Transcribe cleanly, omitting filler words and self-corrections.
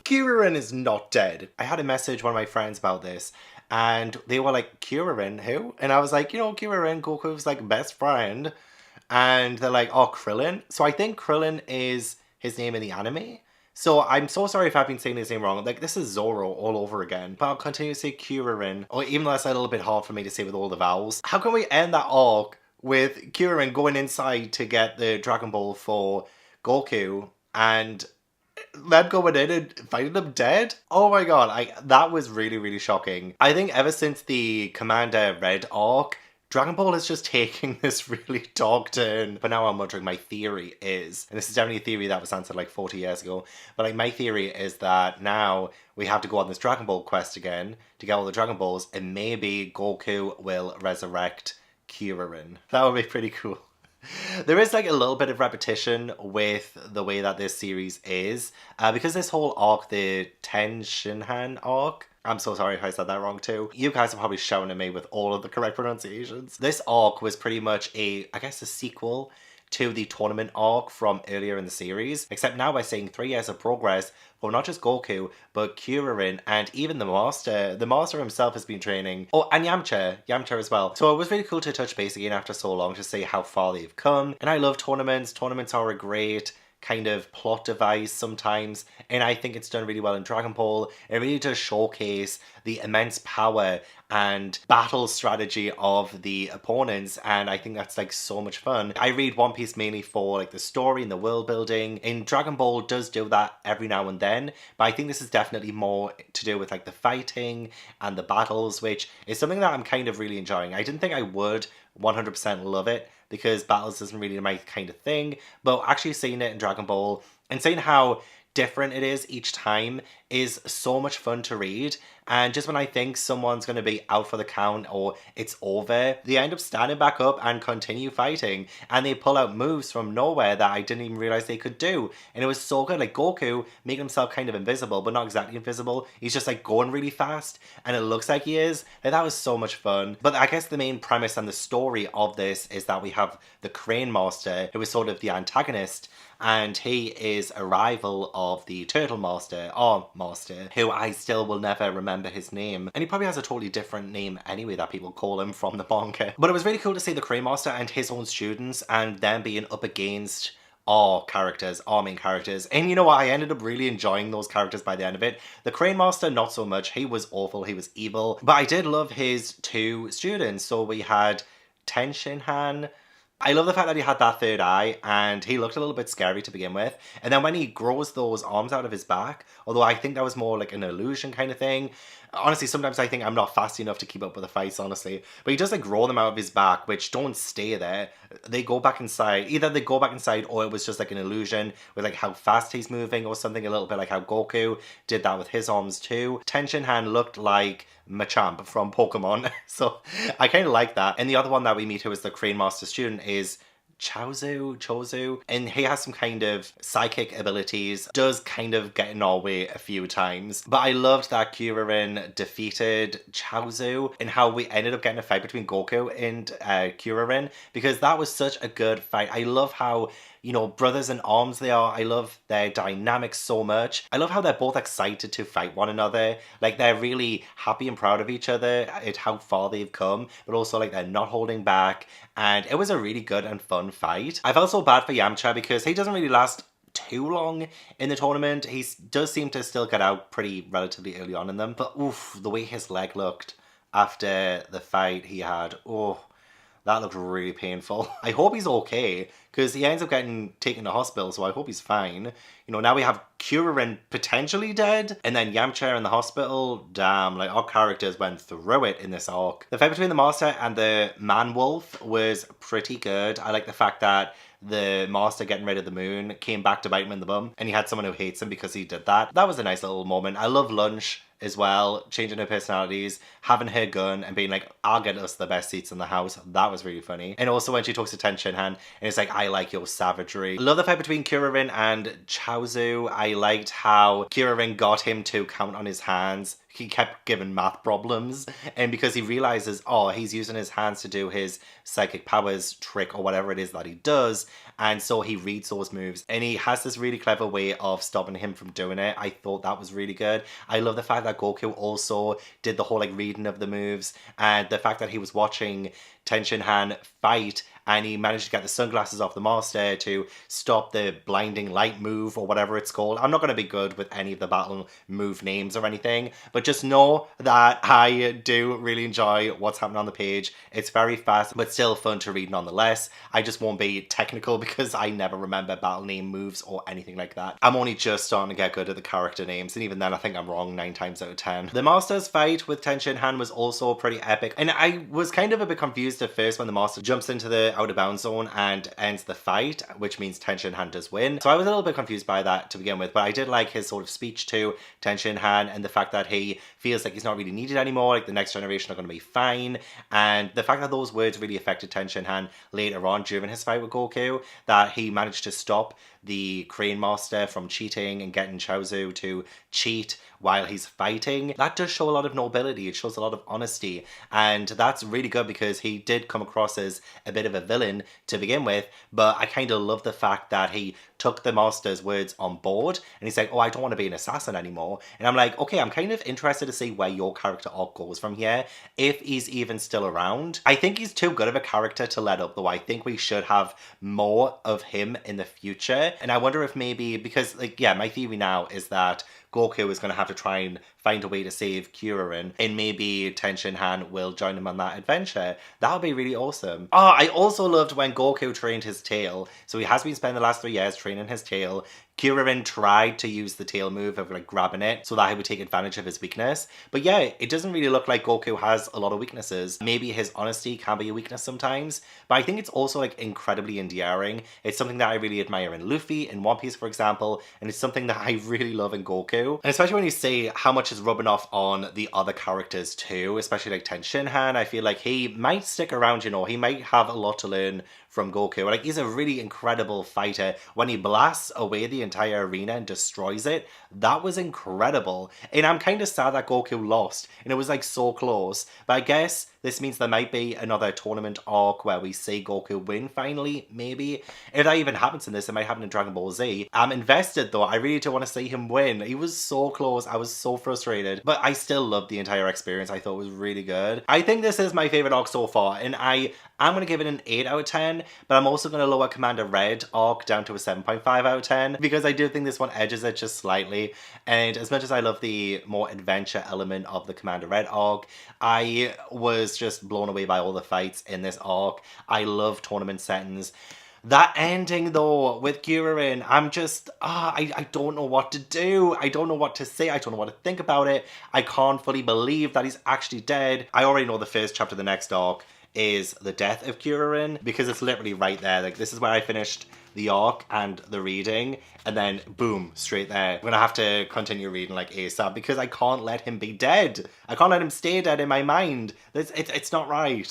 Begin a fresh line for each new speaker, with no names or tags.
Kieran is not dead. I had a message one of my friends about this, and they were like, Kieran, who? And I was like, you know, Kieran, Goku's like best friend. And they're like, oh, Krillin. So I think Krillin is his name in the anime. So I'm so sorry if I've been saying his name wrong. Like, this is Zoro all over again. But I'll continue to say Kieran. Or even though that's a little bit hard for me to say with all the vowels. How can we end that arc with Kieran going inside to get the Dragon Ball for Goku and them going in and finding them dead? Oh my god, that was really, really shocking. I think ever since the Commander Red arc, Dragon Ball is just taking this really dark turn. But now I'm wondering, my theory is, and this is definitely a theory that was answered like 40 years ago, but like my theory is that now we have to go on this Dragon Ball quest again to get all the Dragon Balls, and maybe Goku will resurrect Kieran. That would be pretty cool. There is like a little bit of repetition with the way that this series is, because this whole arc, the Tien Shinhan arc, I'm so sorry if I said that wrong too. You guys are probably shouting at me with all of the correct pronunciations. This arc was pretty much a sequel to the tournament arc from earlier in the series, except now by saying 3 years of progress for not just Goku, but Kieran and even the Master. The Master himself has been training. Oh, and Yamcha as well. So it was really cool to touch base again after so long to see how far they've come. And I love tournaments. Tournaments are a great kind of plot device sometimes, and I think it's done really well in Dragon Ball. It really does showcase the immense power and battle strategy of the opponents, and I think that's like so much fun. I read One Piece mainly for like the story and the world building, and Dragon Ball does do that every now and then, but I think this is definitely more to do with like the fighting and the battles, which is something that I'm kind of really enjoying. I didn't think I would 100% love it, because battles isn't really my kind of thing, but actually seeing it in Dragon Ball and seeing how different it is each time is so much fun to read. And just when I think someone's going to be out for the count or it's over, they end up standing back up and continue fighting, and they pull out moves from nowhere that I didn't even realize they could do. And it was so good. Like Goku making himself kind of invisible, but not exactly invisible. He's just like going really fast, and it looks like he is. Like, that was so much fun. But I guess the main premise and the story of this is that we have the Crane Master, who is sort of the antagonist, and he is a rival of the Turtle Master, or Master, who I still will never remember his name. And he probably has a totally different name anyway that people call him from the manga. But it was really cool to see the Crane Master and his own students, and them being up against our main characters. And you know what? I ended up really enjoying those characters by the end of it. The Crane Master, not so much. He was awful. He was evil. But I did love his two students. So we had Tien Shinhan. I love the fact that he had that third eye, and he looked a little bit scary to begin with. And then when he grows those arms out of his back, although I think that was more like an illusion kind of thing. Honestly, sometimes I think I'm not fast enough to keep up with the fights, honestly. But he does like grow them out of his back, which don't stay there. They go back inside. Either they go back inside, or it was just like an illusion with like how fast he's moving or something, a little bit like how Goku did that with his arms too. Tien Shinhan looked like Machamp from Pokemon. So I kind of like that. And the other one that we meet, who is the Crane Master student, is Chozu, and he has some kind of psychic abilities, does kind of get in our way a few times. But I loved that Kieran defeated Chozu, and how we ended up getting a fight between Goku and Kieran, because that was such a good fight. I love how, you know, brothers in arms they are. I love their dynamics so much. I love how they're both excited to fight one another. Like, they're really happy and proud of each other at how far they've come, but also like they're not holding back. And it was a really good and fun fight. I felt so bad for Yamcha because he doesn't really last too long in the tournament. He does seem to still get out pretty relatively early on in them. But oof, the way his leg looked after the fight he had, oh, that looked really painful. I hope he's okay, because he ends up getting taken to hospital, so I hope he's fine. You know, now we have Kieran potentially dead, and then Yamcha in the hospital. Damn, like, our characters went through it in this arc. The fight between the Master and the Man-Wolf was pretty good. I like the fact that the Master getting rid of the moon came back to bite him in the bum, and he had someone who hates him because he did that. That was a nice little moment. I love Lunch as well, changing her personalities, having her gun and being like, I'll get us the best seats in the house. That was really funny. And also when she talks to Tien Shinhan and it's like, I like your savagery. I love the fight between Kira and Chaozu. I liked how Kira got him to count on his hands. He kept giving math problems, and because he realizes, oh, he's using his hands to do his psychic powers trick or whatever it is that he does, and so he reads those moves and he has this really clever way of stopping him from doing it. I thought that was really good. I love the fact that Goku also did the whole like reading of the moves, and the fact that he was watching Tien Shinhan fight and he managed to get the sunglasses off the master to stop the blinding light move or whatever it's called. I'm not going to be good with any of the battle move names or anything, but just know that I do really enjoy what's happening on the page. It's very fast, but still fun to read nonetheless. I just won't be technical because I never remember battle name moves or anything like that. I'm only just starting to get good at the character names, and even then I think I'm wrong 9 times out of 10. The master's fight with Tien Shinhan was also pretty epic, and I was kind of a bit confused at first when the master jumps into the out of bounds zone and ends the fight, which means Tien Shinhan does win. So I was a little bit confused by that to begin with, but I did like his sort of speech to Tien Shinhan and the fact that he feels like he's not really needed anymore, like the next generation are going to be fine, and the fact that those words really affected Tien Shinhan later on during his fight with Goku, that he managed to stop the Crane Master from cheating and getting Chaozu to cheat while he's fighting. That does show a lot of nobility, it shows a lot of honesty, and that's really good because he did come across as a bit of a villain to begin with, but I kind of love the fact that he took the master's words on board and he's like, oh, I don't want to be an assassin anymore. And I'm like, okay, I'm kind of interested to see where your character arc goes from here, if he's even still around. I think he's too good of a character to let up, though. I think we should have more of him in the future, and I wonder if maybe, because like, yeah, my theory now is that Goku is going to have to try and find a way to save Kuririn, and maybe Tien Shinhan will join him on that adventure. That would be really awesome. Oh, I also loved when Goku trained his tail. So he has been spending the last 3 years training his tail. Kuririn tried to use the tail move of like grabbing it so that he would take advantage of his weakness. But yeah, it doesn't really look like Goku has a lot of weaknesses. Maybe his honesty can be a weakness sometimes, but I think it's also like incredibly endearing. It's something that I really admire in Luffy, in One Piece for example, and it's something that I really love in Goku. And especially when you see how much is rubbing off on the other characters too, especially like Tien Shinhan, I feel like he might stick around, you know, he might have a lot to learn from Goku. Like, he's a really incredible fighter. When he blasts away the entire arena and destroys it, that was incredible. And I'm kind of sad that Goku lost, and it was like so close. But I guess this means there might be another tournament arc where we see Goku win finally, maybe. If that even happens in this, it might happen in Dragon Ball Z. I'm invested though, I really do want to see him win. He was so close, I was so frustrated. But I still loved the entire experience, I thought it was really good. I think this is my favourite arc so far, and I'm going to give it an 8 out of 10, but I'm also going to lower Commander Red arc down to a 7.5 out of 10, because I do think this one edges it just slightly. And as much as I love the more adventure element of the Commander Red arc, I was just blown away by all the fights in this arc. I love tournament settings. That ending though with Kuririn, I'm just, I don't know what to do. I don't know what to say. I don't know what to think about it. I can't fully believe that he's actually dead. I already know the first chapter of the next arc is the death of Kuririn, because it's literally right there. Like, this is where I finished the arc and the reading, and then boom, straight there. I'm gonna have to continue reading like ASAP, because I can't let him be dead. I can't let him stay dead in my mind. It's not right.